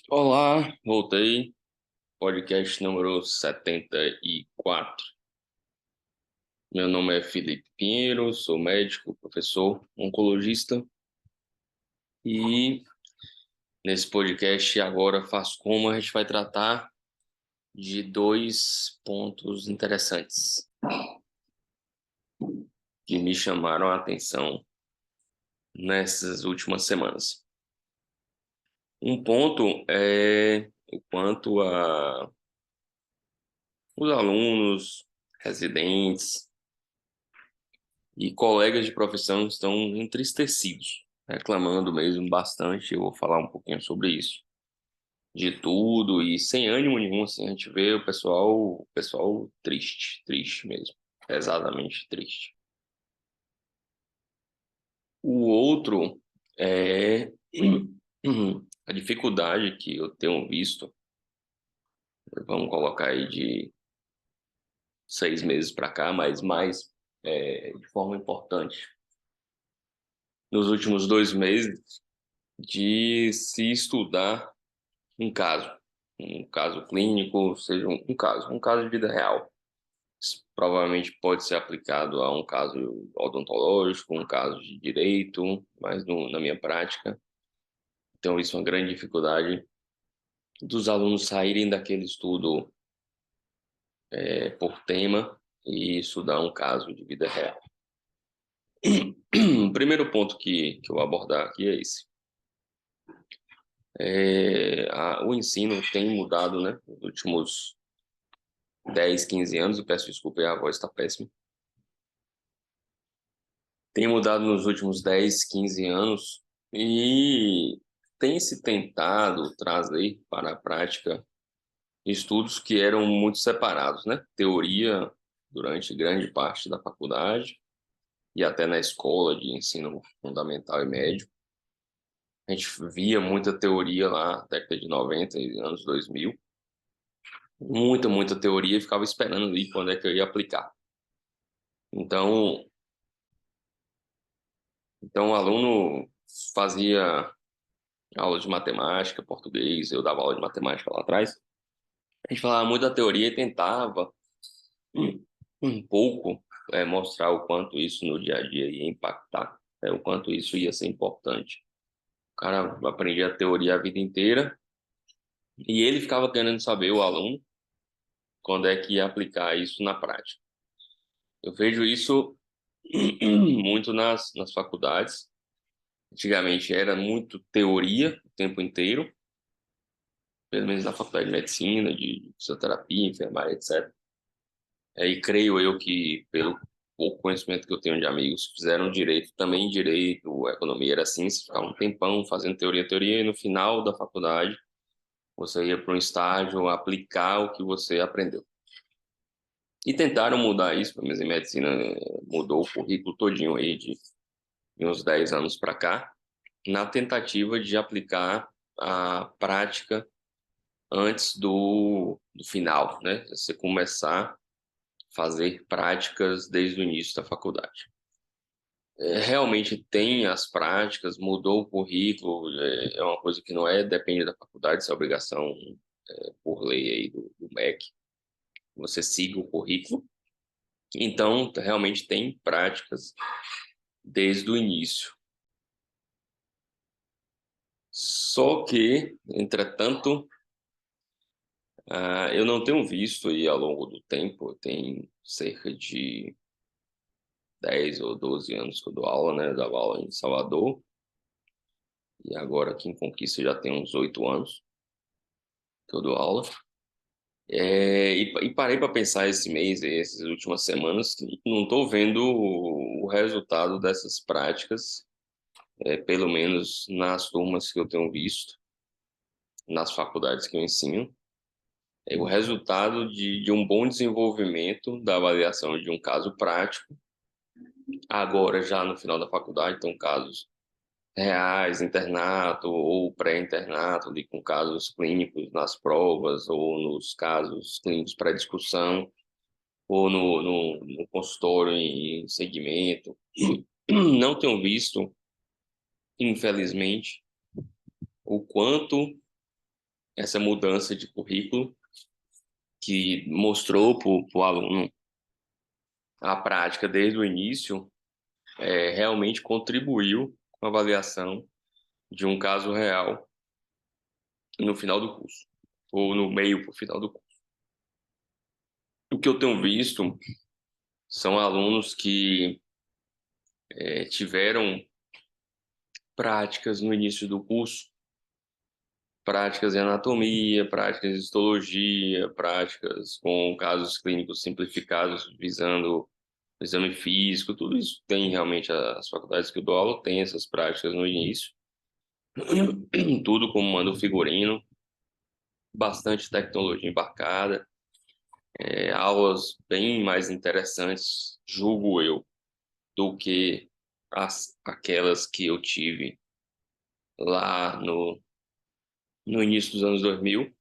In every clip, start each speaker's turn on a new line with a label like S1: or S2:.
S1: Olá, voltei. Podcast número 74. Meu nome é Felipe Pinheiro, sou médico, professor, oncologista e nesse podcast agora faço como a gente vai tratar de dois pontos interessantes que me chamaram a atenção nessas últimas semanas. Um ponto é o quanto os alunos, residentes e colegas de profissão estão entristecidos, reclamando mesmo bastante. Eu vou falar um pouquinho sobre isso, de tudo e sem ânimo nenhum, assim, a gente vê o pessoal triste, triste mesmo, pesadamente triste. O outro é a dificuldade que eu tenho visto, vamos colocar aí de 6 meses para cá, mas mais de forma importante, nos últimos 2 meses, de se estudar um caso clínico, seja um caso de vida real. Isso provavelmente pode ser aplicado a um caso odontológico, um caso de direito, mas na minha prática. Então, isso é uma grande dificuldade dos alunos saírem daquele estudo por tema e estudar um caso de vida real. O primeiro ponto que eu vou abordar aqui é esse. O ensino tem mudado, né, nos últimos 10, 15 anos, e peço desculpa, a voz está péssima. Tem mudado nos últimos 10, 15 anos e tem se tentado trazer para a prática estudos que eram muito separados, né? Teoria durante grande parte da faculdade e até na escola de ensino fundamental e médio. A gente via muita teoria lá, década de 90 e anos 2000. Muita teoria e ficava esperando ali quando é que eu ia aplicar. Então, então o aluno fazia aula de matemática, português, eu dava aula de matemática lá atrás. A gente falava muito da teoria e tentava um, um pouco mostrar o quanto isso no dia a dia ia impactar, o quanto isso ia ser importante. O cara aprendia a teoria a vida inteira e ele ficava querendo saber, o aluno, quando é que ia aplicar isso na prática. Eu vejo isso muito nas faculdades. Antigamente era muito teoria o tempo inteiro, pelo menos na faculdade de medicina, de fisioterapia, enfermagem, etc. E creio eu que, pelo pouco conhecimento que eu tenho de amigos que fizeram direito, também direito, economia era assim, você ficava um tempão fazendo teoria, e no final da faculdade você ia para um estágio aplicar o que você aprendeu. E tentaram mudar isso, pelo menos em medicina mudou o currículo todinho aí de uns 10 anos para cá, na tentativa de aplicar a prática antes do final, né? Você começar a fazer práticas desde o início da faculdade. Realmente tem as práticas, mudou o currículo, é uma coisa que não depende da faculdade, isso é obrigação por lei aí do MEC, você siga o currículo. Então, realmente tem práticas desde o início. Só que, entretanto, eu não tenho visto aí ao longo do tempo, tem cerca de 10 ou 12 anos que eu dou aula, né? Eu dava aula em Salvador, e agora aqui em Conquista já tem uns 8 anos que eu dou aula. E parei para pensar esse mês, essas últimas semanas, que não estou vendo o resultado dessas práticas, pelo menos nas turmas que eu tenho visto, nas faculdades que eu ensino. O resultado de um bom desenvolvimento da avaliação de um caso prático, agora já no final da faculdade, então casos reais, internato ou pré-internato, ali com casos clínicos nas provas ou nos casos clínicos para discussão ou no consultório em segmento. Não tenho visto, infelizmente, o quanto essa mudança de currículo que mostrou para o aluno a prática desde o início, realmente contribuiu com a avaliação de um caso real no final do curso, ou no meio para o final do curso. O que eu tenho visto são alunos que tiveram práticas no início do curso, práticas em anatomia, práticas em histologia, práticas com casos clínicos simplificados visando o exame físico, tudo isso tem realmente as faculdades que eu dou aula, tem essas práticas no início, tudo como manda o figurino, bastante tecnologia embarcada, aulas bem mais interessantes, julgo eu, do que aquelas que eu tive lá no início dos anos 2000,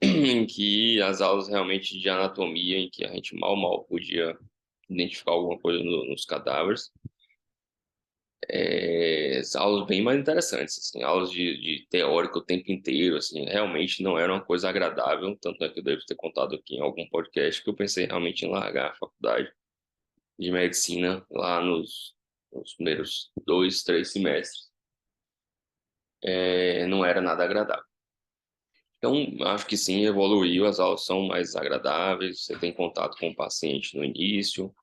S1: em que as aulas realmente de anatomia, em que a gente mal podia identificar alguma coisa nos cadáveres, aulas bem mais interessantes, assim, aulas de teórico o tempo inteiro, assim, realmente não era uma coisa agradável, tanto é que eu devo ter contado aqui em algum podcast que eu pensei realmente em largar a faculdade de medicina lá nos primeiros 2, 3 semestres. Não era nada agradável. Então, acho que sim, evoluiu, as aulas são mais agradáveis, você tem contato com o paciente no início,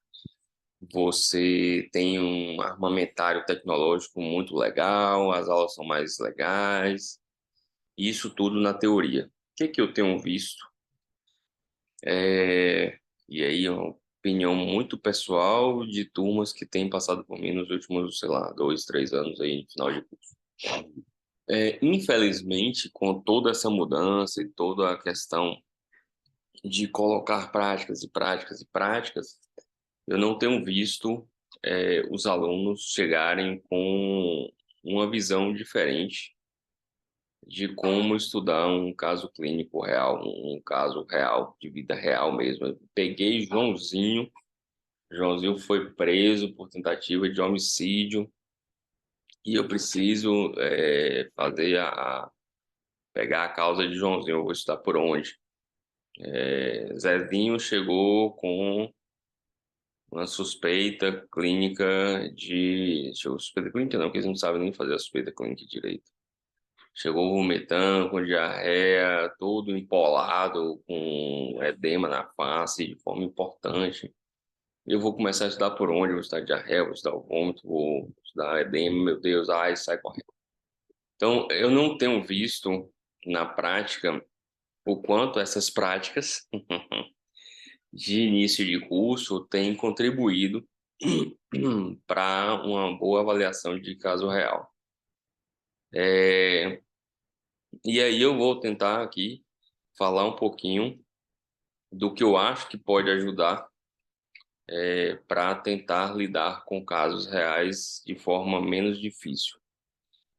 S1: você tem um armamentário tecnológico muito legal, as aulas são mais legais, isso tudo na teoria. O que que eu tenho visto? E aí, é uma opinião muito pessoal de turmas que têm passado por mim nos últimos, sei lá, 2, 3 anos aí, no final de curso. Infelizmente, com toda essa mudança e toda a questão de colocar práticas e práticas e práticas, eu não tenho visto os alunos chegarem com uma visão diferente de como estudar um caso clínico real, um caso real, de vida real mesmo. Eu peguei Joãozinho foi preso por tentativa de homicídio e eu preciso pegar a causa de Joãozinho, eu vou estudar por onde? Zezinho chegou com uma suspeita clínica suspeita clínica não, porque eles não sabem nem fazer a suspeita clínica direito. Chegou vomitando, com diarreia, todo empolado, com edema na face, de forma importante. Eu vou começar a estudar por onde? Vou estudar diarreia, vou estudar o vômito, vou estudar edema, meu Deus, ai, sai correndo. Então, eu não tenho visto na prática o quanto essas práticas de início de curso têm contribuído para uma boa avaliação de caso real. E aí eu vou tentar aqui falar um pouquinho do que eu acho que pode ajudar para tentar lidar com casos reais de forma menos difícil.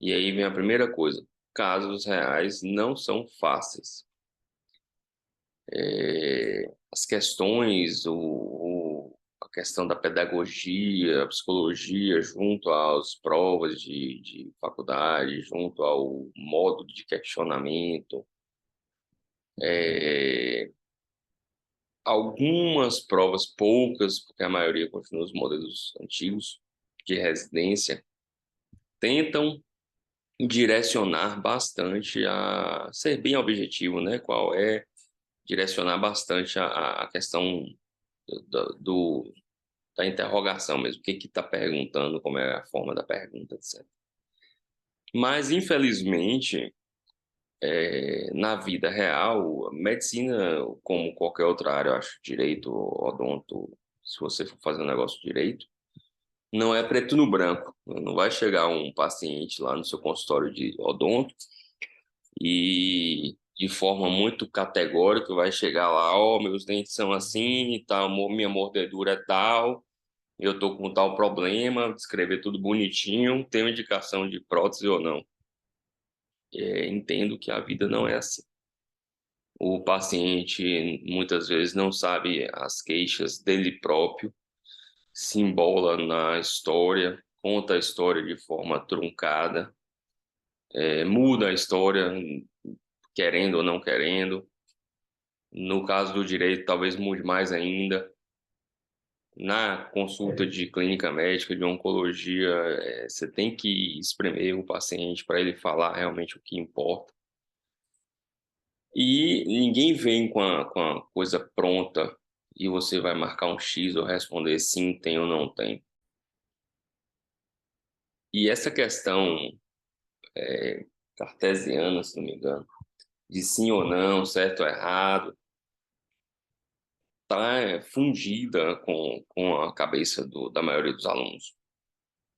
S1: E aí vem a primeira coisa: casos reais não são fáceis. As questões, a questão da pedagogia, a psicologia, junto às provas de faculdade, junto ao modo de questionamento, algumas provas, poucas, porque a maioria continua os modelos antigos de residência, tentam direcionar bastante a ser bem objetivo, né? Direcionar bastante a questão do, da interrogação mesmo, o que está perguntando, como é a forma da pergunta, etc. Mas, infelizmente, na vida real, medicina, como qualquer outra área, eu acho, direito, odonto, se você for fazer um negócio direito, não é preto no branco. Não vai chegar um paciente lá no seu consultório de odonto e de forma muito categórica vai chegar lá, ó, meus dentes são assim e tal, minha mordedura é tal, eu tô com tal problema, descrever tudo bonitinho, tenho indicação de prótese ou não. Entendo que a vida não é assim. O paciente muitas vezes não sabe as queixas dele próprio, se embola na história, conta a história de forma truncada, muda a história querendo ou não querendo. No caso do direito, talvez mude mais ainda. Na consulta de clínica médica, de oncologia, você tem que espremer o paciente para ele falar realmente o que importa. E ninguém vem com a coisa pronta e você vai marcar um X ou responder sim, tem ou não tem. E essa questão cartesiana, se não me engano, de sim ou não, certo ou errado, tá fundida com a cabeça da maioria dos alunos.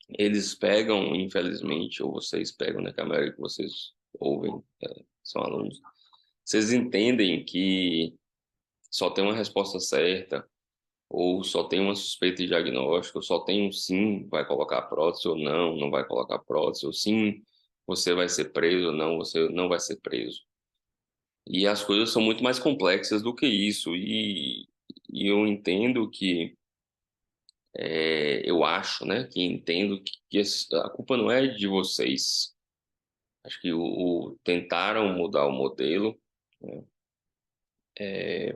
S1: Eles pegam, infelizmente, ou vocês pegam, né, que a maioria que vocês ouvem são alunos, vocês entendem que só tem uma resposta certa, ou só tem uma suspeita de diagnóstico, ou só tem um sim, vai colocar prótese, ou não, não vai colocar prótese, ou sim, você vai ser preso, ou não, você não vai ser preso. E as coisas são muito mais complexas do que isso, e eu entendo que, eu acho, né, que entendo que a culpa não é de vocês. Acho que tentaram mudar o modelo, né,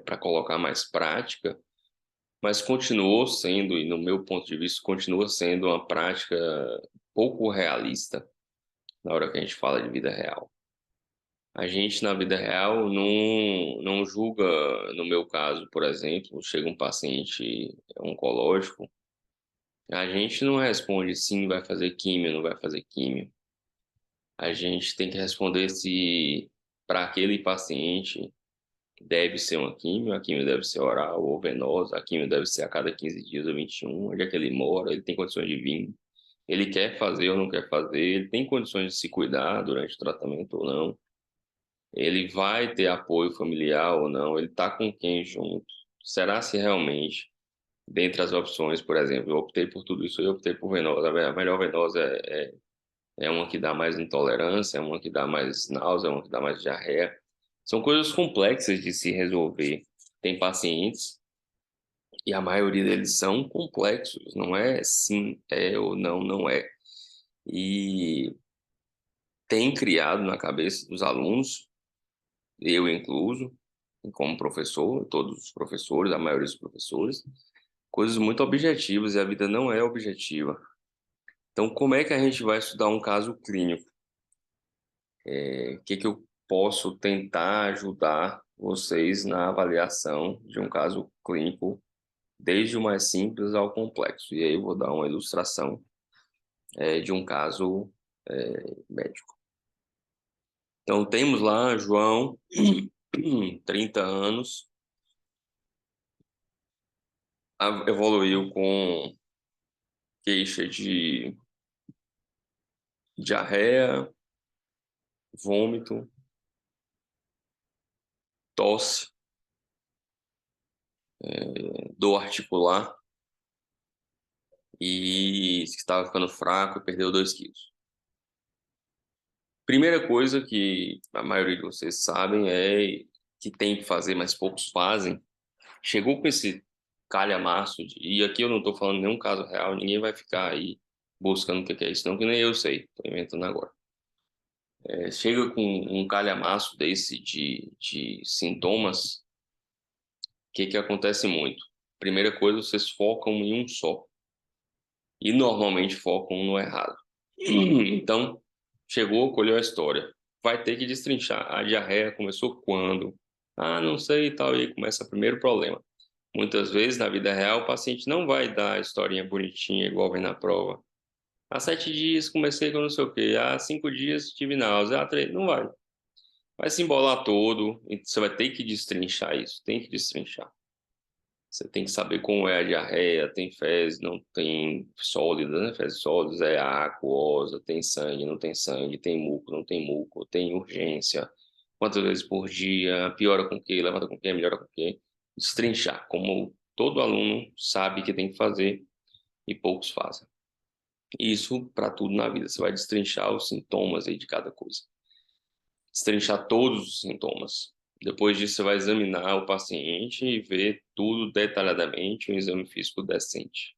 S1: para colocar mais prática, mas continuou sendo, e no meu ponto de vista, continua sendo uma prática pouco realista na hora que a gente fala de vida real. A gente, na vida real, não julga, no meu caso, por exemplo, chega um paciente oncológico, a gente não responde sim, vai fazer químio, não vai fazer químio. A gente tem que responder se para aquele paciente deve ser uma químio, a químio deve ser oral ou venosa, a químio deve ser a cada 15 dias ou 21, onde é que ele mora, ele tem condições de vir, ele quer fazer ou não quer fazer, ele tem condições de se cuidar durante o tratamento ou não, ele vai ter apoio familiar ou não, ele está com quem junto, será se realmente, dentre as opções, por exemplo, eu optei por tudo isso, eu optei por venosa, a melhor venosa é uma que dá mais intolerância, é uma que dá mais náusea, é uma que dá mais diarreia. São coisas complexas de se resolver. Tem pacientes, e a maioria deles são complexos, não é sim, é ou não, não é. E tem criado na cabeça dos alunos, eu incluso, como professor, todos os professores, a maioria dos professores, coisas muito objetivas e a vida não é objetiva. Então, como é que a gente vai estudar um caso clínico? O que que eu posso tentar ajudar vocês na avaliação de um caso clínico, desde o mais simples ao complexo? E aí eu vou dar uma ilustração de um caso médico. Então, temos lá João, 30 anos, evoluiu com queixa de diarreia, vômito, tosse, dor articular e estava ficando fraco e perdeu 2 quilos. Primeira coisa que a maioria de vocês sabem é que tem que fazer, mas poucos fazem. Chegou com esse calhamaço, e aqui eu não estou falando nenhum caso real, ninguém vai ficar aí buscando o que é isso, não, que nem eu sei, estou inventando agora. Chega com um calhamaço desse de sintomas, o que acontece muito? Primeira coisa, vocês focam em um só, e normalmente focam no errado. Então, chegou, colheu a história. Vai ter que destrinchar. A diarreia começou quando? Ah, não sei e tal. E aí começa o primeiro problema. Muitas vezes, na vida real, o paciente não vai dar a historinha bonitinha, igual vem na prova. Há 7 dias comecei com não sei o quê. Há 5 dias tive náusea. Há 3... Não vai. Vai se embolar todo. E você vai ter que destrinchar isso. Tem que destrinchar. Você tem que saber como é a diarreia, tem fezes, não tem sólidas, né? Fezes sólidas, é aquosa, tem sangue, não tem sangue, tem muco, não tem muco, tem urgência, quantas vezes por dia, piora com o quê, levanta com o quê, melhora com o quê. Destrinchar, como todo aluno sabe que tem que fazer e poucos fazem. Isso para tudo na vida, você vai destrinchar os sintomas aí de cada coisa. Destrinchar todos os sintomas. Depois disso, você vai examinar o paciente e ver tudo detalhadamente, um exame físico decente.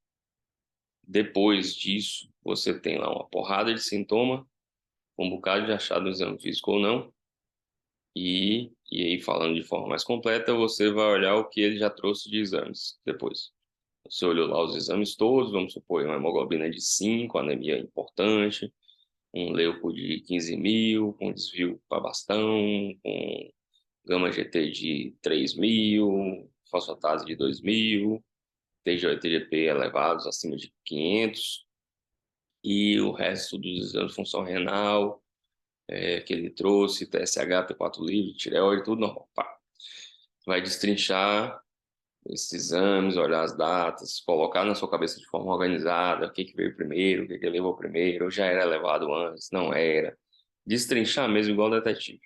S1: Depois disso, você tem lá uma porrada de sintoma, um bocado de achado no exame físico ou não, E aí, falando de forma mais completa, você vai olhar o que ele já trouxe de exames depois. Você olhou lá os exames todos, vamos supor, uma hemoglobina de 5, anemia importante, um leuco de 15.000, com desvio para bastão, com gama GT de 3.000, fosfatase de 2.000, TGO e TGP elevados acima de 500, e o resto dos exames de função renal, que ele trouxe, TSH, T4 livre, tireoide, tudo normal. Pá. Vai destrinchar esses exames, olhar as datas, colocar na sua cabeça de forma organizada o que que veio primeiro, o que que levou primeiro, já era elevado antes, não era. Destrinchar mesmo igual detetive.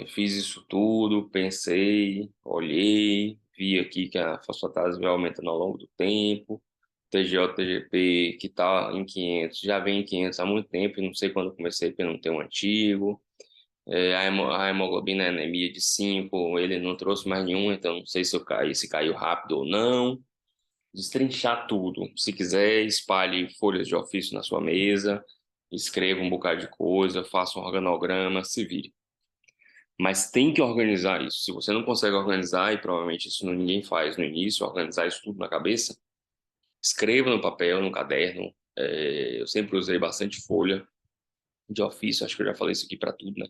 S1: Fiz isso tudo, pensei, olhei, vi aqui que a fosfatase vai aumentando ao longo do tempo, TGO, TGP, que está em 500, já vem em 500 há muito tempo, não sei quando eu comecei, porque não tem um antigo. A hemoglobina é anemia de 5, ele não trouxe mais nenhum, então não sei se eu caí, se caiu rápido ou não. Destrinchar tudo. Se quiser, espalhe folhas de ofício na sua mesa, escreva um bocado de coisa, faça um organograma, se vire. Mas tem que organizar isso. Se você não consegue organizar, e provavelmente isso ninguém faz no início, organizar isso tudo na cabeça, escreva no papel, no caderno. Eu sempre usei bastante folha de ofício, acho que eu já falei isso aqui para tudo, né?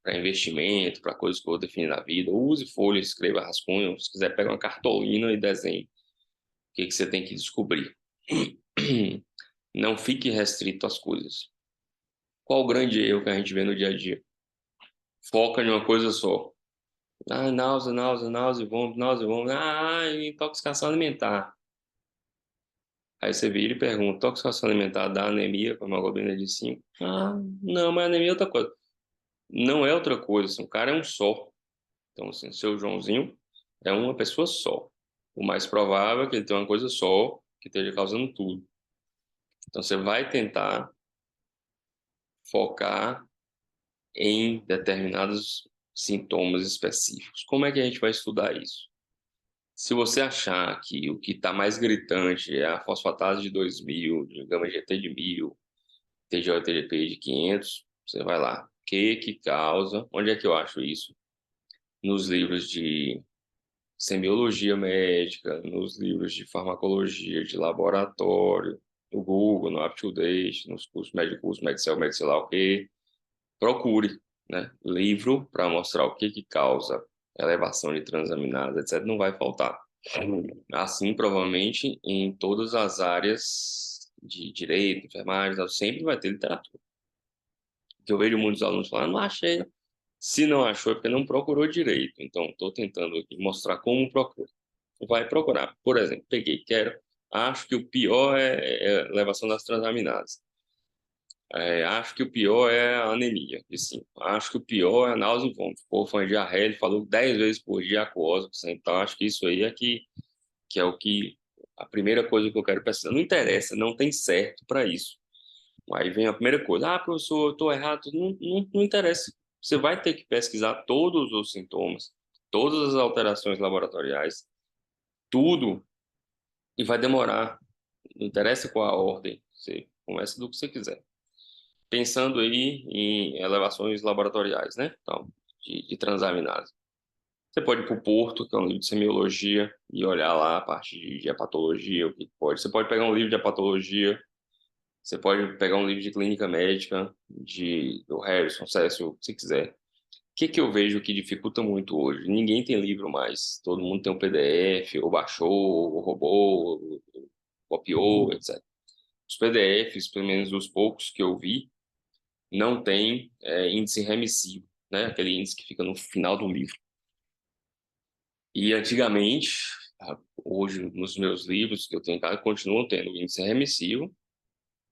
S1: Para investimento, para coisas que eu vou definir na vida. Use folha, escreva rascunho. Se quiser, pega uma cartolina e desenhe o que que você tem que descobrir. Não fique restrito às coisas. Qual o grande erro que a gente vê no dia a dia? Foca em uma coisa só. Ah, náusea, náusea, náusea, vômito, náusea, vômito. Ah, intoxicação alimentar. Aí você vira e pergunta, intoxicação alimentar dá anemia com hemoglobina de 5? Ah, não, mas anemia é outra coisa. Não é outra coisa, assim, o cara é um só. Então, assim, seu Joãozinho é uma pessoa só. O mais provável é que ele tenha uma coisa só que esteja causando tudo. Então, você vai tentar focar em determinados sintomas específicos. Como é que a gente vai estudar isso? Se você achar que o que está mais gritante é a fosfatase de 2.000, de gama GT de 1.000, TGO e TGP de 500, você vai lá. O que causa? Onde é que eu acho isso? Nos livros de semiologia médica, nos livros de farmacologia de laboratório, no Google, no UpToDate, nos cursos Medicel, sei lá o quê. Procure, né? Livro para mostrar o que causa elevação de transaminases, etc. Não vai faltar. Assim, provavelmente, em todas as áreas de direito, enfermagem, sempre vai ter literatura. Que eu vejo muitos alunos falando, não achei. Se não achou, é porque não procurou direito. Então, estou tentando aqui mostrar como procura. Vai procurar. Por exemplo, peguei, acho que o pior é a elevação das transaminases. Acho que o pior é a anemia, de 5. Acho que o pior é a náusea e vômito. Pô, foi diarreia, ele falou 10 vezes por dia aquosa. Então, acho que isso aí é que é o que a primeira coisa que eu quero pesquisar. Não interessa, não tem certo para isso. Aí vem a primeira coisa, ah, professor, eu estou errado. Não interessa. Você vai ter que pesquisar todos os sintomas, todas as alterações laboratoriais, tudo, e vai demorar. Não interessa qual a ordem, você começa do que você quiser. Pensando aí em elevações laboratoriais, né? Então, de transaminase. Você pode ir para o Porto, que é um livro de semiologia, e olhar lá a parte de hepatologia, o que pode. Você pode pegar um livro de hepatologia, você pode pegar um livro de clínica médica, do Harrison, Cécio, se quiser. O que eu vejo que dificulta muito hoje? Ninguém tem livro mais. Todo mundo tem um PDF, ou baixou, ou roubou, ou copiou, etc. Os PDFs, pelo menos os poucos que eu vi, não tem índice remissivo, né? Aquele índice que fica no final do livro. E antigamente, hoje nos meus livros que eu tenho em casa, continuam tendo índice remissivo.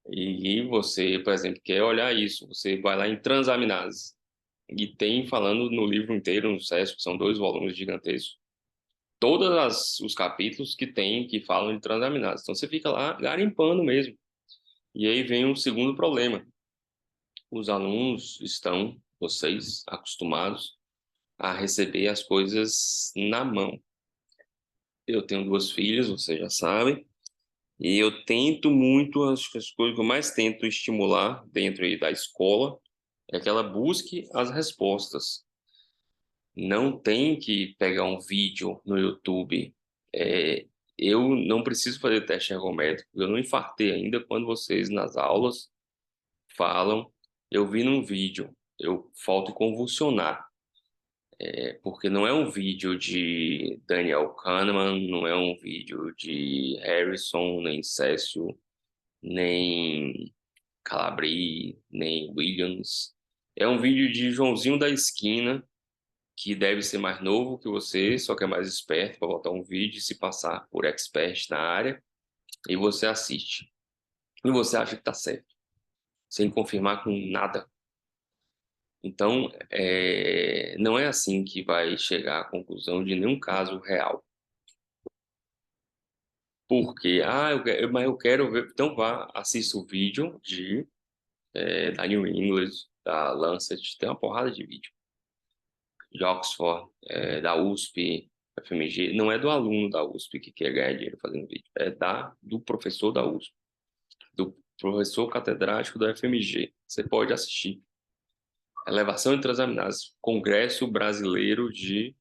S1: E você, por exemplo, quer olhar isso, você vai lá em transaminase. E tem falando no livro inteiro, no SESC, que são 2 volumes gigantescos, todos os capítulos que tem que falam de transaminase. Então você fica lá garimpando mesmo. E aí vem um segundo problema. Os alunos estão, vocês, acostumados a receber as coisas na mão. Eu tenho 2 filhas, vocês já sabem, e eu tento muito, as coisas que eu mais tento estimular dentro aí da escola é que ela busque as respostas. Não tem que pegar um vídeo no YouTube. É, eu não preciso fazer teste ergométrico. Eu não infartei ainda quando vocês nas aulas falam. Eu vi num vídeo. Eu falto convulsionar. Porque não é um vídeo de Daniel Kahneman, não é um vídeo de Harrison, nem Cécio, nem Calabri, nem Williams. É um vídeo de Joãozinho da esquina, que deve ser mais novo que você, só que é mais esperto para botar um vídeo e se passar por expert na área, e você assiste. E você acha que está certo, sem confirmar com nada. Então, não é assim que vai chegar à conclusão de nenhum caso real. Porque, mas eu quero ver. Então vá, assista o vídeo da New England, da Lancet, tem uma porrada de vídeo. De Oxford, da USP, FMG. Não é do aluno da USP que quer ganhar dinheiro fazendo vídeo, é do professor da USP, do professor catedrático da FMG. Você pode assistir. Elevação e transaminases, Congresso Brasileiro de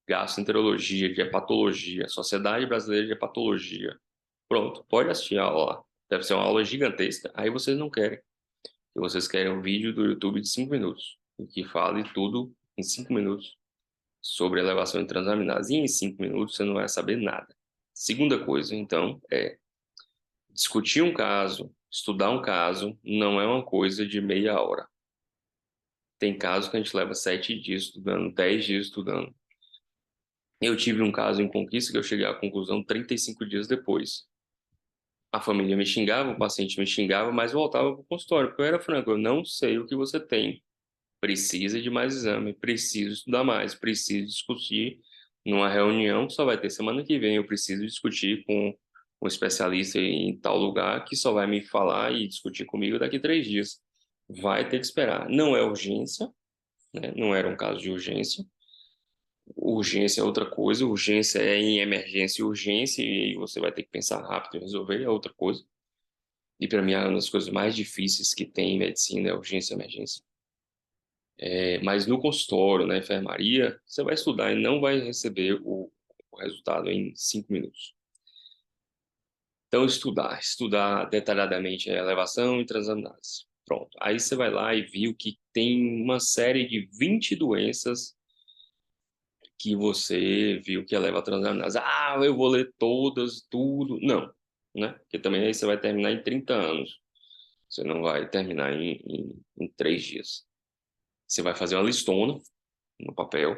S1: Gastroenterologia, de Hepatologia, Sociedade Brasileira de Hepatologia. Pronto, pode assistir a aula lá. Deve ser uma aula gigantesca. Aí vocês não querem. E vocês querem um vídeo do YouTube de 5 minutos, em que fale tudo em 5 minutos sobre elevação de transaminase. E em 5 minutos você não vai saber nada. Segunda coisa, então, é discutir um caso, estudar um caso, não é uma coisa de meia hora. Tem casos que a gente leva 7 dias estudando, 10 dias estudando. Eu tive um caso em Conquista que eu cheguei à conclusão 35 dias depois. A família me xingava, o paciente me xingava, mas voltava para o consultório, porque eu era franco, eu não sei o que você tem. Precisa de mais exame, preciso estudar mais, preciso discutir numa reunião que só vai ter semana que vem, eu preciso discutir com um especialista em tal lugar que só vai me falar e discutir comigo daqui 3 dias. Vai ter que esperar. Não é urgência, né? Não era um caso de urgência. Urgência é outra coisa, urgência é em emergência e urgência, e aí você vai ter que pensar rápido e resolver, é outra coisa. E para mim, é uma das coisas mais difíceis que tem em medicina é urgência e emergência. Mas no consultório, na enfermaria, você vai estudar e não vai receber o resultado em 5 minutos. Então, estudar detalhadamente a elevação e transaminase. Pronto. Aí você vai lá e viu que tem uma série de 20 doenças que você viu que eleva a transaminase. Ah, eu vou ler todas, tudo. Não, né? Porque também aí você vai terminar em 30 anos. Você não vai terminar em 3 dias. Você vai fazer uma listona no papel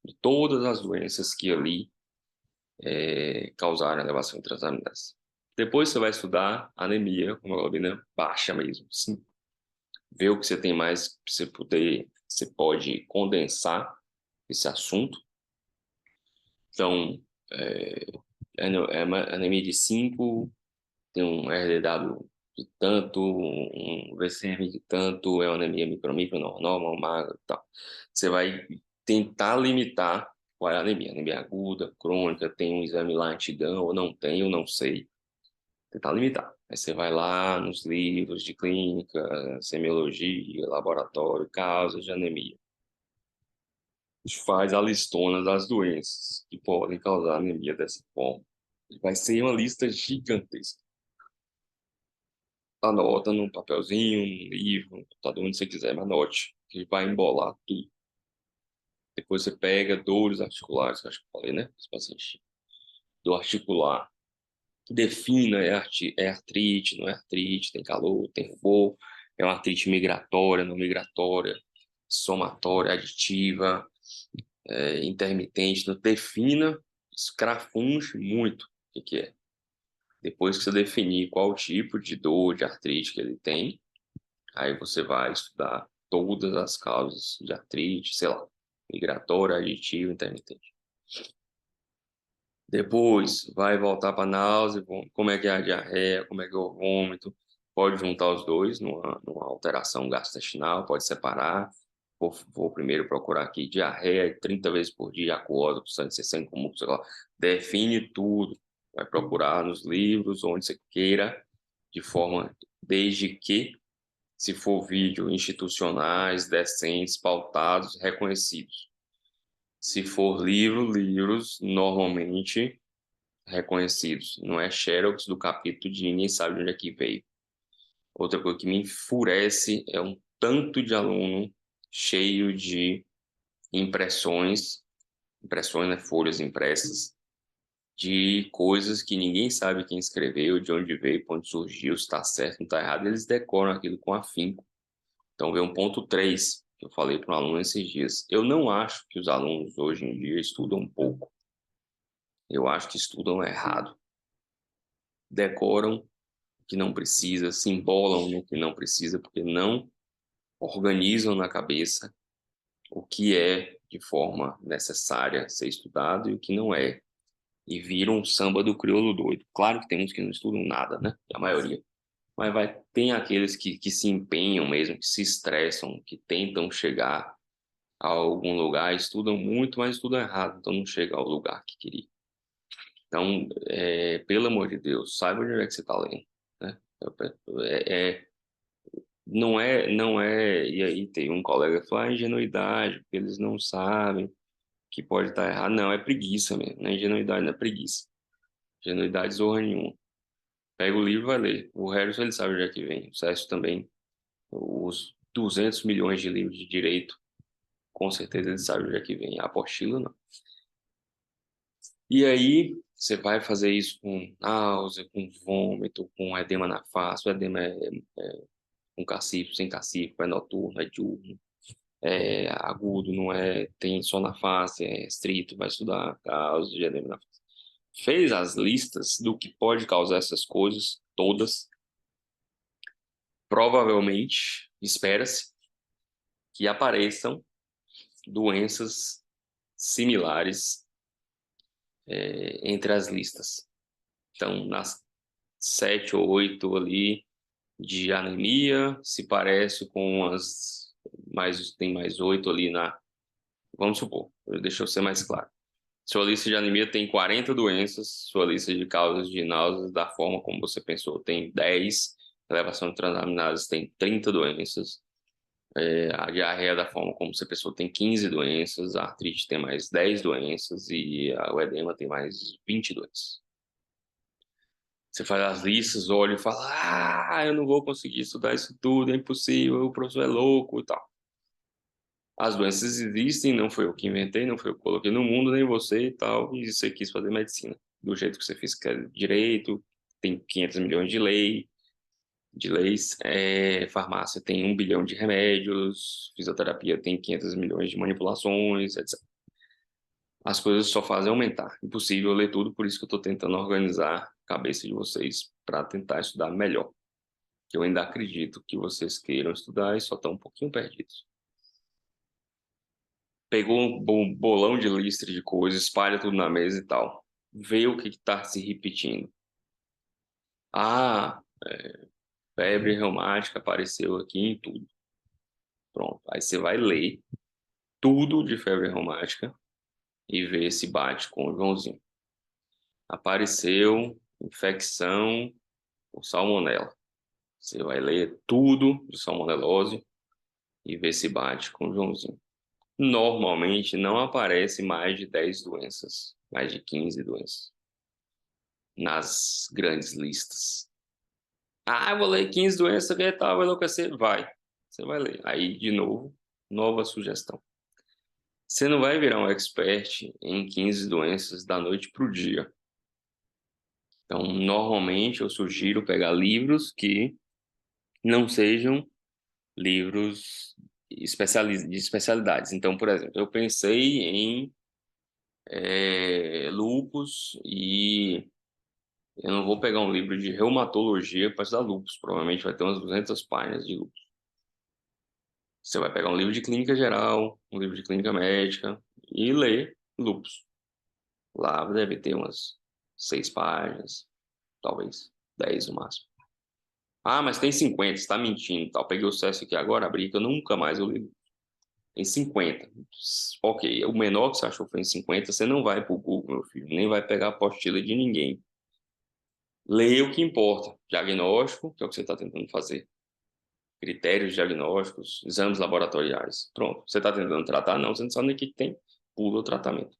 S1: de todas as doenças que ali causaram elevação de transaminase. Depois você vai estudar anemia, hemoglobina baixa mesmo. Sim. Ver o que você tem mais, para você poder, você pode condensar esse assunto. Então, é, é uma anemia de 5, tem um RDW de tanto, um VCM de tanto, é uma anemia micro, normal, magra e tal. Você vai tentar limitar qual é a anemia. Anemia aguda, crônica, tem um exame lá antigão, ou não tem, eu não sei. Tentar limitar. Aí você vai lá nos livros de clínica, semiologia, laboratório, causas de anemia. A gente faz a listona das doenças que podem causar anemia dessa forma. Vai ser uma lista gigantesca. Anota num papelzinho, num livro, no computador, onde você quiser, mas anote, que vai embolar tudo. Depois você pega dores articulares, que eu acho que eu falei, né? Esse paciente. Dor articular. Defina, é artrite, não é artrite, tem calor, tem rubor, é uma artrite migratória, não migratória, somatória, aditiva, intermitente. Não defina, escrafunche muito o que é. Depois que você definir qual tipo de dor, de artrite que ele tem, aí você vai estudar todas as causas de artrite, sei lá, migratória, aditiva, intermitente. Depois vai voltar para náusea, como é que é a diarreia, como é que é o vômito. Pode juntar os dois numa alteração gastrointestinal, pode separar. Vou primeiro procurar aqui diarreia 30 vezes por dia, aquosa, pulsante, sem comum, sei lá. Define tudo. Vai procurar nos livros, onde você queira, de forma, desde que Se for vídeo, institucionais, decentes, pautados, reconhecidos. Se for livro, livros normalmente reconhecidos. Não é xerox do capítulo de ninguém sabe de onde é que veio. Outra coisa que me enfurece é um tanto de aluno cheio de impressões, né, folhas impressas, de coisas que ninguém sabe quem escreveu, de onde veio, para onde surgiu, se está certo, não está errado, eles decoram aquilo com afinco. Então, vem um ponto 3 que eu falei para um aluno esses dias. Eu não acho que os alunos hoje em dia estudam pouco. Eu acho que estudam errado. Decoram o que não precisa, se embolam no que não precisa, porque não organizam na cabeça o que é de forma necessária ser estudado e o que não é. E viram um samba do crioulo doido. Claro que tem uns que não estudam nada, né? A maioria. Mas tem aqueles que se empenham mesmo, que se estressam, que tentam chegar a algum lugar, estudam muito, mas estudam errado, então não chega ao lugar que queria. Então, pelo amor de Deus, saiba onde é que você está lendo, né? É, é, não é, e aí tem um colega que fala, ingenuidade, porque eles não sabem que pode estar errado. Não, é preguiça mesmo, não é ingenuidade, não é preguiça. Ingenuidade zorra nenhuma. Pega o livro e vai ler. O Harrison, ele sabe onde é que vem. O Sérgio também. Os 200 milhões de livros de direito, com certeza ele sabe onde é que vem. A apostila, não. E aí, você vai fazer isso com náusea, com vômito, com edema na face. O edema com cacifo, sem cacifo, é noturno, é diurno, é agudo, não é, tem só na face, é restrito, vai estudar casos de edema na face. Fez as listas do que pode causar essas coisas, todas. Provavelmente, espera-se que apareçam doenças similares entre as listas. Então, nas 7 ou 8 ali de anemia, se parece com as tem mais 8 ali na. Vamos supor, deixa eu ser mais claro. Sua lista de anemia tem 40 doenças, sua lista de causas de náuseas, da forma como você pensou, tem 10, elevação de transaminases tem 30 doenças, a diarreia, da forma como você pensou, tem 15 doenças, a artrite tem mais 10 doenças e o edema tem mais 20 doenças. Você faz as listas, olha e fala: eu não vou conseguir estudar isso tudo, é impossível, o professor é louco e tal. As doenças existem, não foi eu que inventei, não foi eu que coloquei no mundo, nem você e tal, e você quis fazer medicina. Do jeito que você fez, que é direito, tem 500 milhões de leis, farmácia tem 1 bilhão de remédios, fisioterapia tem 500 milhões de manipulações, etc. As coisas só fazem aumentar. Impossível ler tudo, por isso que eu estou tentando organizar a cabeça de vocês para tentar estudar melhor. Eu ainda acredito que vocês queiram estudar e só estão um pouquinho perdidos. Pegou um bolão de lista de coisas, espalha tudo na mesa e tal. Vê o que está se repetindo. Ah, febre reumática apareceu aqui em tudo. Pronto. Aí você vai ler tudo de febre reumática e ver se bate com o Joãozinho. Apareceu infecção com salmonela. Você vai ler tudo de salmonelose e ver se bate com o Joãozinho. Normalmente não aparece mais de 10 doenças, mais de 15 doenças nas grandes listas. Eu vou ler 15 doenças que tal, vai enlouquecer? Vai. Você vai ler. Aí, de novo, nova sugestão. Você não vai virar um expert em 15 doenças da noite para o dia. Então, normalmente, eu sugiro pegar livros que não sejam livros de especialidades. Então, por exemplo, eu pensei em lúpus e eu não vou pegar um livro de reumatologia para estudar lúpus. Provavelmente vai ter umas 200 páginas de lúpus. Você vai pegar um livro de clínica geral, um livro de clínica médica e ler lúpus. Lá deve ter umas 6 páginas, talvez 10 no máximo. Mas tem 50, você está mentindo. Tal. Peguei o acesso aqui agora, abri que eu nunca mais eu li. Tem 50. Ok, o menor que você achou foi em 50, você não vai para o Google, meu filho, nem vai pegar a apostila de ninguém. Leia o que importa. Diagnóstico, que é o que você está tentando fazer. critérios diagnósticos, exames laboratoriais. Pronto. Você está tentando tratar? Não, você não sabe nem o que tem. Pula o tratamento.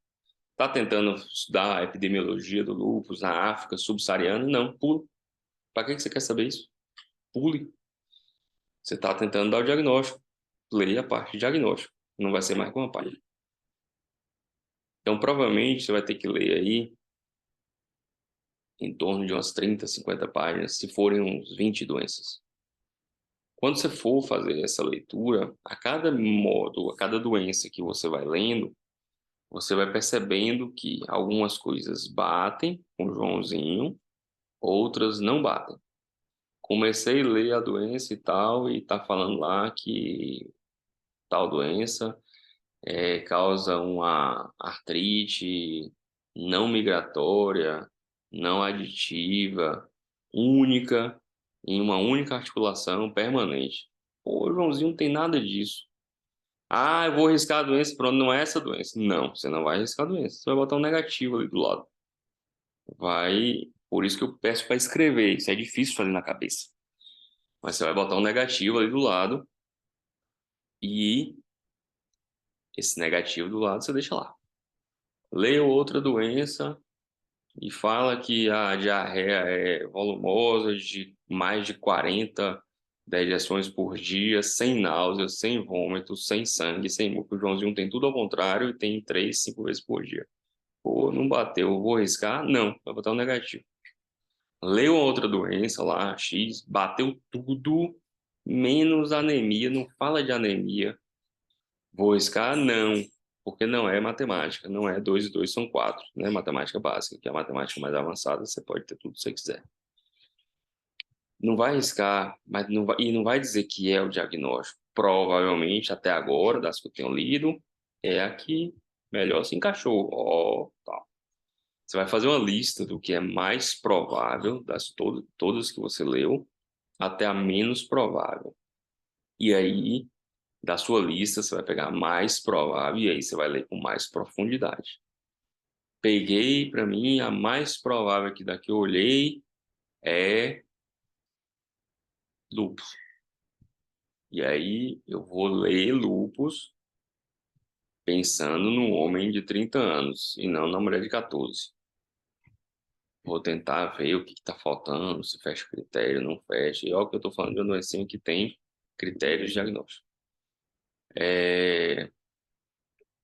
S1: Está tentando estudar a epidemiologia do lúpus na África subsaariana? Não, pula. Para que você quer saber isso? Pule. Você está tentando dar o diagnóstico. Leia a parte de diagnóstico. Não vai ser mais que uma página. Então, provavelmente, você vai ter que ler aí em torno de umas 30, 50 páginas, se forem uns 20 doenças. Quando você for fazer essa leitura, a cada módulo, a cada doença que você vai lendo, você vai percebendo que algumas coisas batem com o Joãozinho, outras não batem. Comecei a ler a doença e tá falando lá que tal doença causa uma artrite não migratória, não aditiva, única, em uma única articulação permanente. Pô, Joãozinho, não tem nada disso. Ah, eu vou riscar a doença, pronto, não é essa doença. Não, você não vai riscar a doença. Você vai botar um negativo ali do lado. Por isso que eu peço para escrever. Isso é difícil fazer na cabeça. Mas você vai botar um negativo ali do lado e esse negativo do lado você deixa lá. Lê outra doença e fala que a diarreia é volumosa, de mais de 40 dejeções por dia, sem náusea, sem vômito, sem sangue, sem muco. O Joãozinho tem tudo ao contrário e tem 3, 5 vezes por dia. Pô, não bateu, vou arriscar? Não, vai botar um negativo. Leu outra doença lá, X, bateu tudo, menos anemia, não fala de anemia. Vou arriscar? Não, porque não é matemática, não é 2 e 2 são 4, né? Matemática básica, que é a matemática mais avançada, você pode ter tudo que você quiser. Não vai arriscar, mas não vai dizer que é o diagnóstico. Provavelmente, até agora, das que eu tenho lido, é a que melhor se encaixou. Ó, tal. Você vai fazer uma lista do que é mais provável todas que você leu, até a menos provável. E aí, da sua lista, você vai pegar a mais provável e aí você vai ler com mais profundidade. Peguei para mim a mais provável que daqui eu olhei é lúpus. E aí eu vou ler lúpus pensando num homem de 30 anos e não na mulher de 14. Vou tentar ver o que está faltando, se fecha critério, não fecha. E olha o que eu estou falando de uma doencinha que tem critérios diagnósticos.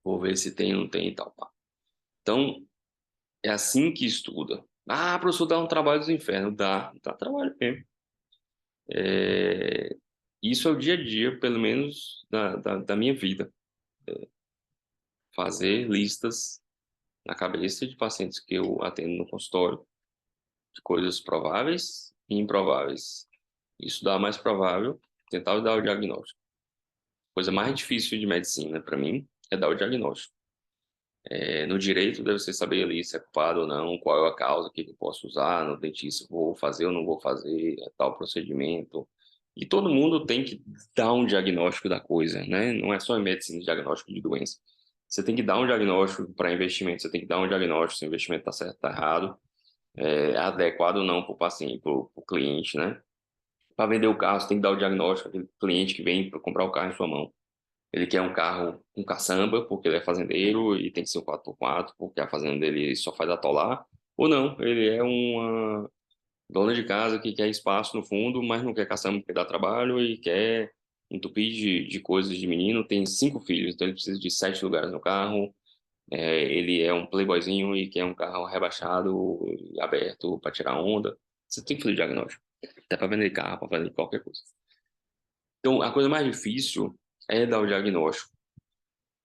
S1: Vou ver se tem, não tem e tal. Pá. Então, é assim que estuda. Ah, professor, dá um trabalho dos infernos. Dá trabalho mesmo. É, Isso é o dia a dia, pelo menos, da minha vida. Fazer listas na cabeça de pacientes que eu atendo no consultório, de coisas prováveis e improváveis. Isso dá mais provável, tentar dar o diagnóstico. A coisa mais difícil de medicina, para mim, é dar o diagnóstico. No direito, deve ser saber ali se é culpado ou não, qual é a causa, o que eu posso usar no dentista, vou fazer ou não vou fazer, tal procedimento. E todo mundo tem que dar um diagnóstico da coisa, né? Não é só em medicina diagnóstico de doença. Você tem que dar um diagnóstico para investimento, você tem que dar um diagnóstico se o investimento está certo, está errado, é adequado ou não para o paciente, para o cliente, né? Para vender o carro, você tem que dar o diagnóstico, aquele cliente que vem para comprar o carro em sua mão. Ele quer um carro com caçamba, porque ele é fazendeiro e tem que ser um 4x4, porque a fazenda dele só faz atolar. Ou não, ele é uma dona de casa que quer espaço no fundo, mas não quer caçamba porque dá trabalho e quer entupir de coisas de menino. Tem 5 filhos, então ele precisa de 7 lugares no carro. Ele é um playboyzinho e quer um carro rebaixado, aberto para tirar onda. Você tem que fazer o diagnóstico. Até para vender carro, para fazer qualquer coisa. Então, a coisa mais difícil é dar o diagnóstico.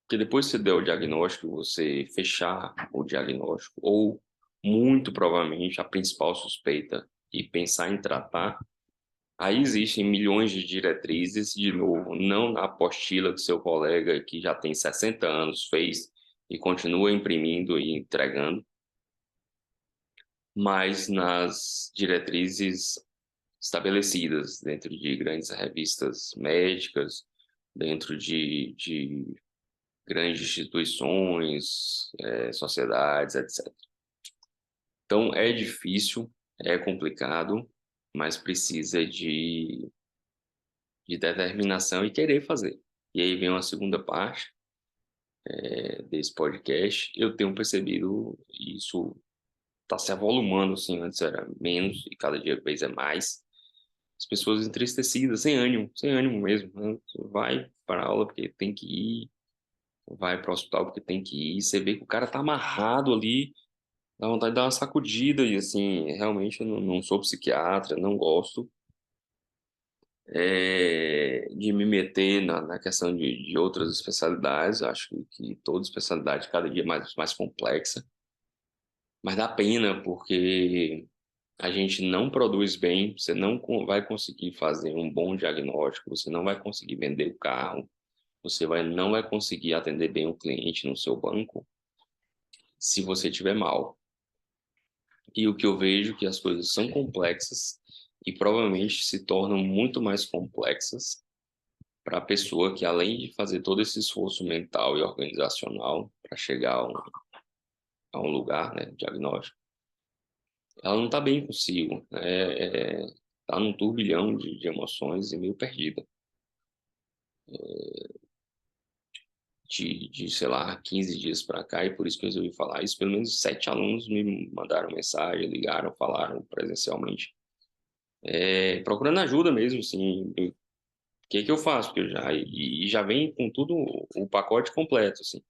S1: Porque depois que você der o diagnóstico, você fechar o diagnóstico, ou muito provavelmente a principal suspeita, e pensar em tratar, aí existem milhões de diretrizes, de novo, não na apostila que seu colega que já tem 60 anos fez e continua imprimindo e entregando, mas nas diretrizes estabelecidas dentro de grandes revistas médicas, dentro de grandes instituições, sociedades, etc. Então, é difícil, é complicado, mas precisa de determinação e querer fazer. E aí vem uma segunda parte desse podcast. Eu tenho percebido isso está se avolumando, assim, antes era menos e cada dia vez é mais. As pessoas entristecidas, sem ânimo mesmo, né? Vai para a aula porque tem que ir, vai para o hospital porque tem que ir. Você vê que o cara tá amarrado ali, dá vontade de dar uma sacudida e, assim, realmente eu não sou psiquiatra, não gosto de me meter na questão de outras especialidades. Acho que toda especialidade cada dia é mais complexa, mas dá pena porque a gente não produz bem, você não vai conseguir fazer um bom diagnóstico, você não vai conseguir vender o carro, não vai conseguir atender bem o cliente no seu banco se você estiver mal. E o que eu vejo é que as coisas são complexas e provavelmente se tornam muito mais complexas para a pessoa que, além de fazer todo esse esforço mental e organizacional para chegar a um lugar, né, diagnóstico, ela não está bem consigo, né? Tá num turbilhão de emoções e meio perdida. Sei lá, 15 dias para cá, e por isso que eu resolvi falar isso. Pelo menos 7 alunos me mandaram mensagem, ligaram, falaram presencialmente, procurando ajuda mesmo, assim. O que que eu faço? Porque e já vem com tudo o pacote completo, assim.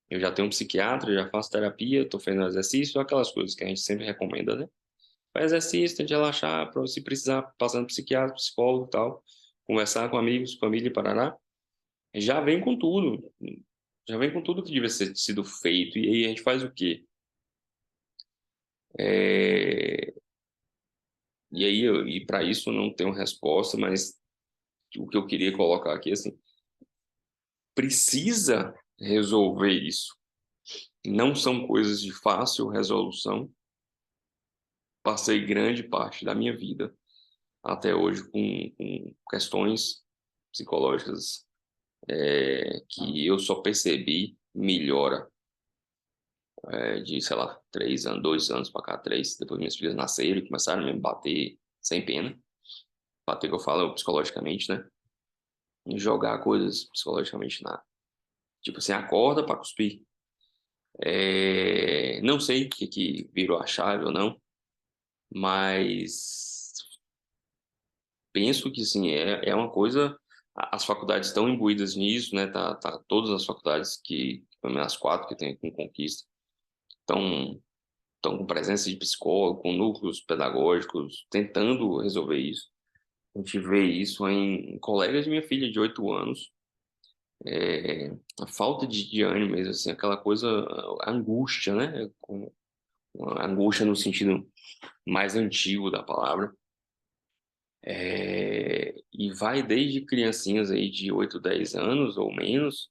S1: Eu já tenho um psiquiatra, já faço terapia, estou fazendo exercício, aquelas coisas que a gente sempre recomenda, né? Faz exercício, tente relaxar, para se precisar, passar no psiquiatra, psicólogo e tal, conversar com amigos, família, parará. Já vem com tudo. Já vem com tudo que devia ter sido feito. E aí a gente faz o quê? É, E aí, para isso eu não tenho resposta, mas o que eu queria colocar aqui, assim, precisa resolver isso. Não são coisas de fácil resolução. Passei grande parte da minha vida até hoje com questões psicológicas que eu só percebi melhora de, sei lá, 3 anos, 2 anos pra cá, três, depois minhas filhas nasceram e começaram a me bater sem pena. Bater que eu falo psicologicamente, né? E jogar coisas psicologicamente na. Tipo assim, acorda pra cuspir. Não sei o que virou a chave ou não, mas penso que sim, é uma coisa. As faculdades estão imbuídas nisso, né? Tá todas as faculdades pelo menos as 4 que tem com Conquista, estão estão com presença de psicólogo, com núcleos pedagógicos, tentando resolver isso. A gente vê isso em colegas de minha filha de 8 anos, a falta de ânimo mesmo, assim, aquela coisa, a angústia, né? A angústia no sentido mais antigo da palavra. E vai desde criancinhas aí de 8 10 anos ou menos,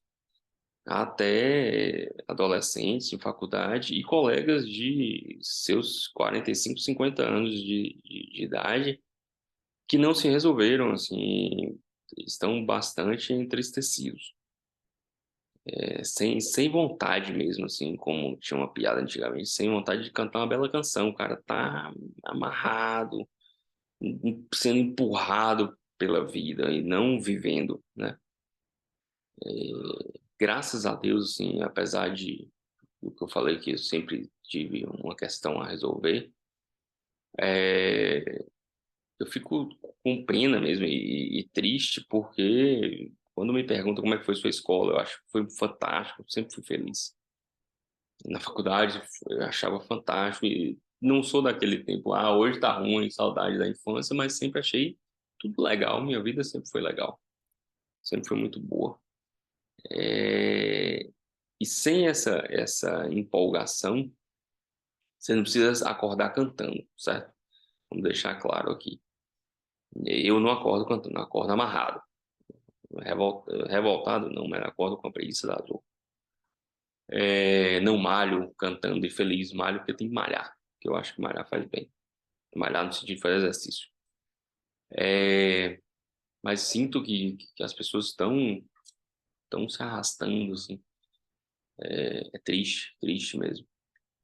S1: até adolescentes em faculdade e colegas de seus 45 50 anos de idade que não se resolveram, assim, estão bastante entristecidos, sem vontade mesmo, assim, como tinha uma piada antigamente, sem vontade de cantar uma bela canção. O cara tá amarrado, sendo empurrado pela vida e não vivendo, né? Graças a Deus, assim, apesar de o que eu falei que eu sempre tive uma questão a resolver, é, eu fico com pena mesmo e triste porque quando me perguntam como é que foi sua escola, eu acho que foi fantástico, sempre fui feliz. Na faculdade eu achava fantástico e não sou daquele tempo, hoje tá ruim, saudade da infância, mas sempre achei tudo legal, minha vida sempre foi legal, sempre foi muito boa. É, E sem essa empolgação, você não precisa acordar cantando, certo? Vamos deixar claro aqui. Eu não acordo cantando, eu acordo amarrado. Revoltado não, mas acordo com a preguiça da dor. Não malho cantando e feliz, malho porque tem que malhar, que eu acho que malhar faz bem. Malhar no sentido de fazer exercício. É, mas sinto que as pessoas estão se arrastando, assim. É triste, triste mesmo.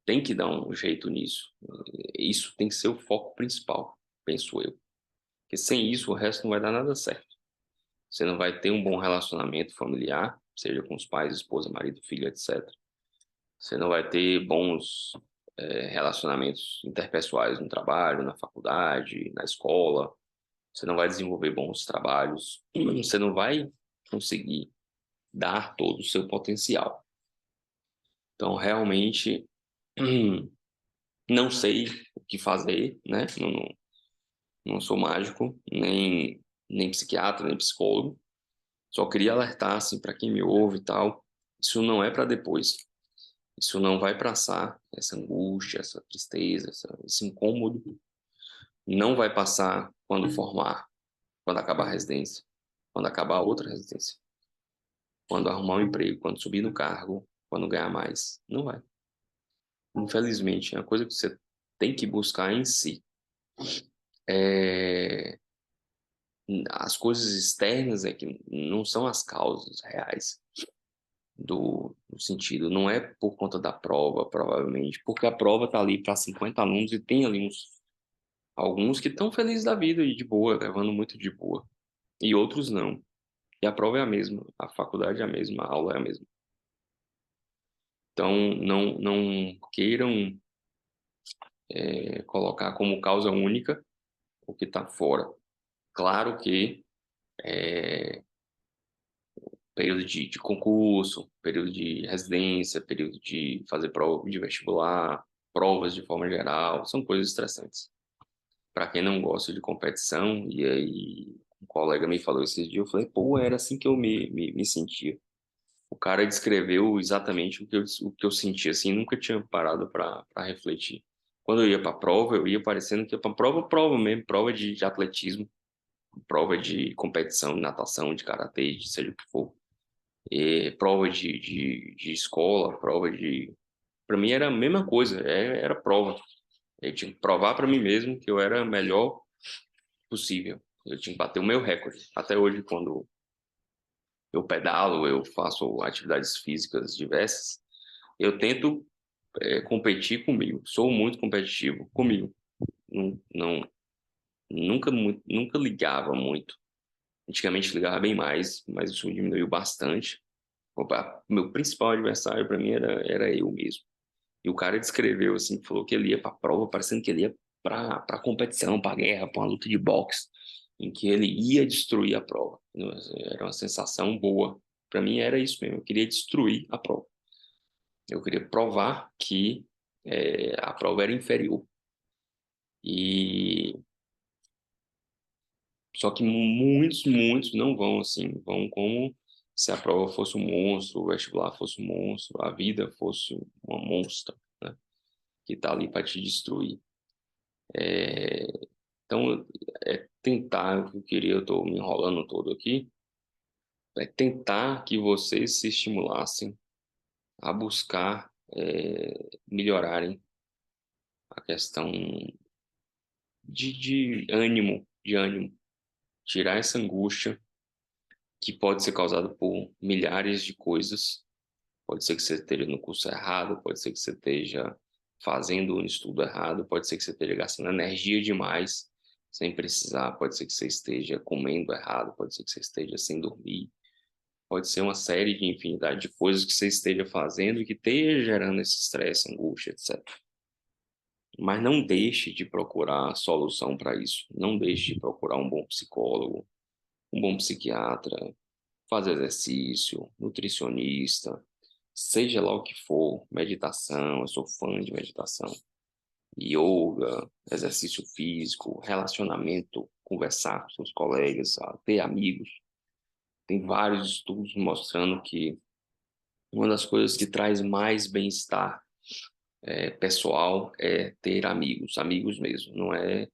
S1: Tem que dar um jeito nisso. Isso tem que ser o foco principal, penso eu. Porque sem isso o resto não vai dar nada certo. Você não vai ter um bom relacionamento familiar, seja com os pais, esposa, marido, filho, etc. Você não vai ter bons relacionamentos interpessoais no trabalho, na faculdade, na escola. Você não vai desenvolver bons trabalhos. Você não vai conseguir dar todo o seu potencial. Então, realmente, não sei o que fazer, né? Não sou mágico, nem psiquiatra, nem psicólogo. Só queria alertar, assim, para quem me ouve e tal. Isso não é para depois. Isso não vai passar. Essa angústia, essa tristeza, esse incômodo não vai passar quando formar, quando acabar a residência, quando acabar a outra residência, quando arrumar um emprego, quando subir no cargo, quando ganhar mais. Não vai. Infelizmente, é uma coisa que você tem que buscar em si. É... As coisas externas é que não são as causas reais do sentido. Não é por conta da prova, provavelmente, porque a prova está ali para 50 alunos e tem ali alguns que estão felizes da vida e de boa, levando muito de boa, e outros não. E a prova é a mesma, a faculdade é a mesma, a aula é a mesma. Então, não queiram colocar como causa única o que está fora. Claro que período de concurso, período de residência, período de fazer prova de vestibular, provas de forma geral, são coisas estressantes. Para quem não gosta de competição, e aí um colega me falou esses dias, eu falei, pô, era assim que eu me sentia. O cara descreveu exatamente o que eu sentia, assim, nunca tinha parado para refletir. Quando eu ia para a prova, eu ia parecendo que ia para prova mesmo, prova de atletismo, prova de competição, de natação, de karatê, de seja o que for. E prova de escola, prova de. Para mim era a mesma coisa, era prova. Eu tinha que provar para mim mesmo que eu era o melhor possível. Eu tinha que bater o meu recorde. Até hoje, quando eu pedalo, eu faço atividades físicas diversas, eu tento competir comigo. Sou muito competitivo comigo. Nunca ligava muito. Antigamente ligava bem mais, mas isso diminuiu bastante. Meu principal adversário para mim era eu mesmo. E o cara descreveu assim, falou que ele ia para a prova, parecendo que ele ia para competição, para guerra, para uma luta de boxe, em que ele ia destruir a prova. Era uma sensação boa. Para mim era isso mesmo. Eu queria destruir a prova. Eu queria provar que a prova era inferior. E só que muitos não vão assim, vão como se a prova fosse um monstro, o vestibular fosse um monstro, a vida fosse uma monstra, né? Que está ali para te destruir. É, então, tentar, o que eu queria, eu estou me enrolando todo aqui, é tentar que vocês se estimulassem a buscar melhorarem a questão de ânimo, tirar essa angústia que pode ser causada por milhares de coisas. Pode ser que você esteja no curso errado, pode ser que você esteja fazendo um estudo errado, pode ser que você esteja gastando energia demais sem precisar, pode ser que você esteja comendo errado, pode ser que você esteja sem dormir, pode ser uma série de infinidade de coisas que você esteja fazendo e que esteja gerando esse estresse, angústia, etc. Mas não deixe de procurar solução para isso. Não deixe de procurar um bom psicólogo, um bom psiquiatra, fazer exercício, nutricionista, seja lá o que for, meditação, eu sou fã de meditação, yoga, exercício físico, relacionamento, conversar com seus colegas, ter amigos. Tem vários estudos mostrando que uma das coisas que traz mais bem-estar pessoal é ter amigos, amigos mesmo, não é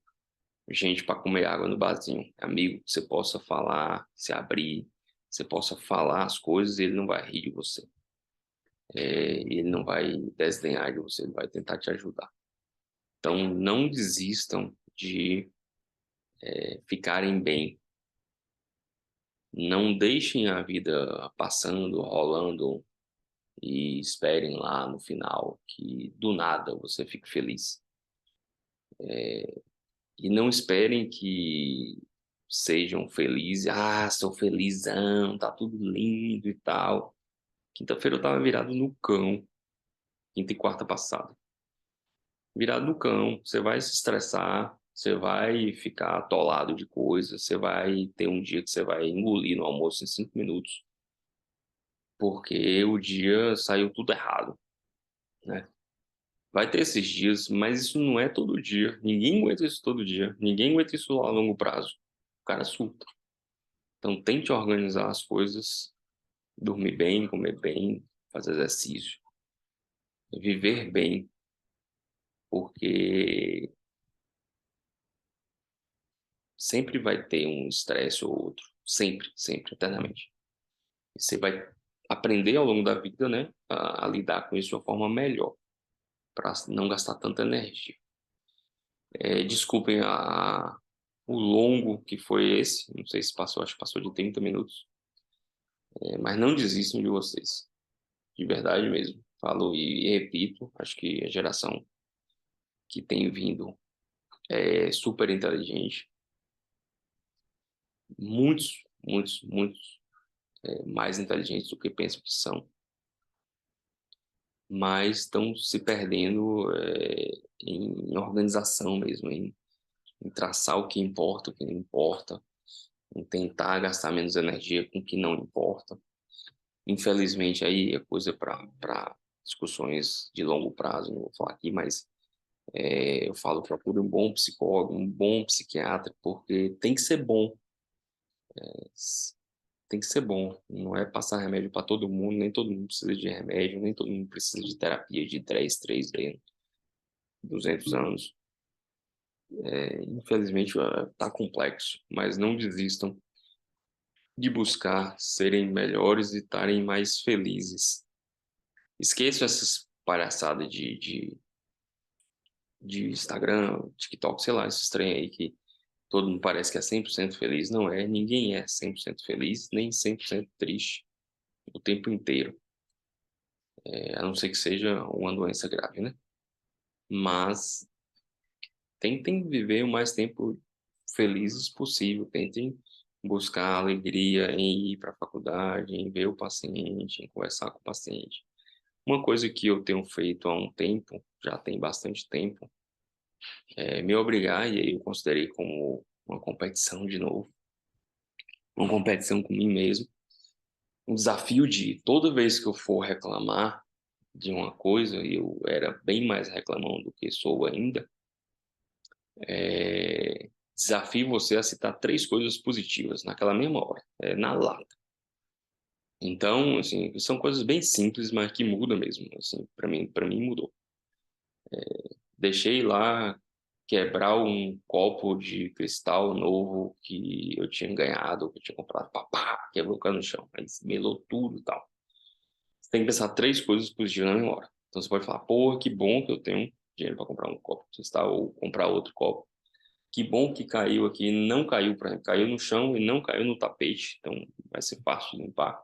S1: gente para comer água no barzinho, é amigo que você possa falar, se abrir, você possa falar as coisas e ele não vai rir de você. Ele não vai desdenhar de você, ele vai tentar te ajudar. Então, não desistam de ficarem bem. Não deixem a vida passando, rolando e esperem lá no final que do nada você fique feliz. E não esperem que sejam felizes. Ah, sou felizão, tá tudo lindo e tal. Quinta-feira eu tava virado no cão, quinta e quarta passada. Virado no cão, você vai se estressar, você vai ficar atolado de coisas, você vai ter um dia que você vai engolir no almoço em 5 minutos, porque o dia saiu tudo errado, né? Vai ter esses dias, mas isso não é todo dia. Ninguém aguenta isso todo dia. Ninguém aguenta isso a longo prazo. O cara surta. Então tente organizar as coisas, dormir bem, comer bem, fazer exercício, viver bem, porque sempre vai ter um estresse ou outro. Sempre, sempre, eternamente. E você vai aprender ao longo da vida, né, a lidar com isso de uma forma melhor, para não gastar tanta energia. Desculpem o longo que foi esse, não sei se passou, acho que passou de 30 minutos, mas não desistam de vocês, de verdade mesmo. Falo e repito, acho que a geração que tem vindo é super inteligente, muitos, muitos, muitos mais inteligentes do que pensam que são, mas estão se perdendo em organização mesmo, em traçar o que importa, o que não importa, em tentar gastar menos energia com o que não importa. Infelizmente, aí é coisa para discussões de longo prazo, não vou falar aqui, mas eu falo, procure um bom psicólogo, um bom psiquiatra, porque tem que ser bom, tem que ser bom. Não é passar remédio para todo mundo, nem todo mundo precisa de remédio, nem todo mundo precisa de terapia de 10, 3D, 200 anos. Infelizmente, tá complexo, mas não desistam de buscar serem melhores e estarem mais felizes. Esqueçam essas palhaçadas de Instagram, TikTok, sei lá, esses trem aí que todo mundo parece que é 100% feliz. Não é, ninguém é 100% feliz, nem 100% triste o tempo inteiro. A não ser que seja uma doença grave, né? Mas tentem viver o mais tempo felizes possível. Tentem buscar alegria em ir para a faculdade, em ver o paciente, em conversar com o paciente. Uma coisa que eu tenho feito há um tempo, já tem bastante tempo, é me obrigar, e aí eu considerei como uma competição de novo, uma competição com mim mesmo, um desafio de toda vez que eu for reclamar de uma coisa, e eu era bem mais reclamão do que sou ainda, desafio você a citar 3 coisas positivas naquela mesma hora, na lata. Então, assim, são coisas bem simples, mas que mudam mesmo, assim, para mim mudou. Deixei lá quebrar um copo de cristal novo que eu tinha ganhado, que eu tinha comprado, papá, quebrou o cara no chão, aí melou tudo e tal. Você tem que pensar 3 coisas positivas na memória. Então você pode falar, porra, que bom que eu tenho dinheiro para comprar um copo de cristal ou comprar outro copo. Que bom que caiu aqui, não caiu para caiu no chão e não caiu no tapete, então vai ser fácil de limpar.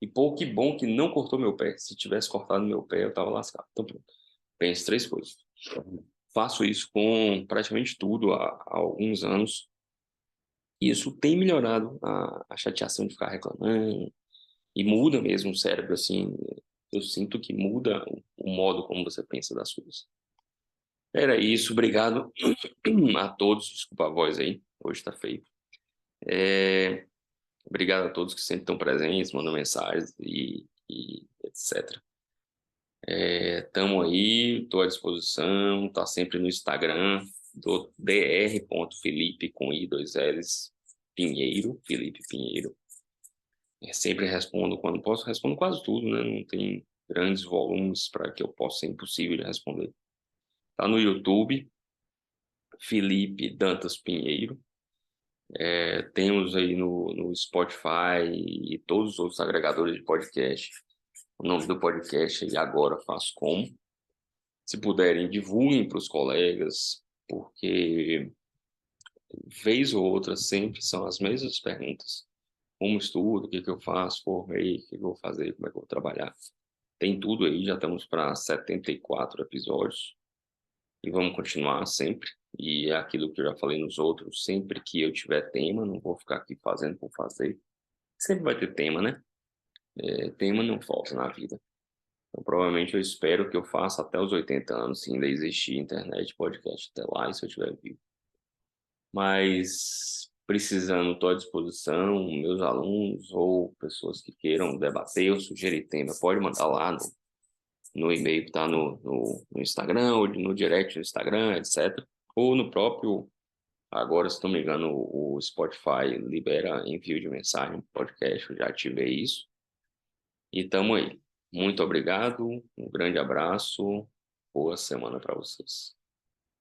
S1: E pô, que bom que não cortou meu pé. Se tivesse cortado meu pé, eu tava lascado. Então, pronto. Pense 3 coisas. Faço isso com praticamente tudo há alguns anos. E isso tem melhorado a chateação de ficar reclamando. E muda mesmo o cérebro, assim. Eu sinto que muda o modo como você pensa das coisas. Era isso, obrigado a todos. Desculpa a voz aí, hoje tá feio. É, obrigado a todos que sempre estão presentes, mandam mensagens e etc. Tamo aí, estou à disposição, tá sempre no Instagram, do dr.felipe com i dois L's Pinheiro, Felipe Pinheiro. Sempre respondo quando posso, respondo quase tudo, né? Não tem grandes volumes para que eu possa ser impossível de responder. Tá no YouTube, Felipe Dantas Pinheiro. Temos aí no Spotify e todos os outros agregadores de podcast. O nome do podcast é Agora Faço Como. Se puderem, divulguem para os colegas, porque vez ou outra sempre são as mesmas perguntas. Como estudo, o que que eu faço, formei, o que que eu vou fazer, como é que eu vou trabalhar. Tem tudo aí, já estamos para 74 episódios. e vamos continuar sempre. E é aquilo que eu já falei nos outros, sempre que eu tiver tema, não vou ficar aqui fazendo por fazer. Sempre vai ter tema, né? Tema não falta na vida. Então, provavelmente eu espero que eu faça até os 80 anos, se ainda existir internet, podcast até lá, e se eu estiver vivo. Mas precisando, estou à disposição, meus alunos ou pessoas que queiram debater ou sugerir tema, pode mandar lá no e-mail que está no Instagram, ou no direct do Instagram, etc. Ou no próprio, agora, se não me engano, o Spotify libera envio de mensagem, podcast, eu já ativei isso. E tamo aí. Muito obrigado, um grande abraço, boa semana para vocês.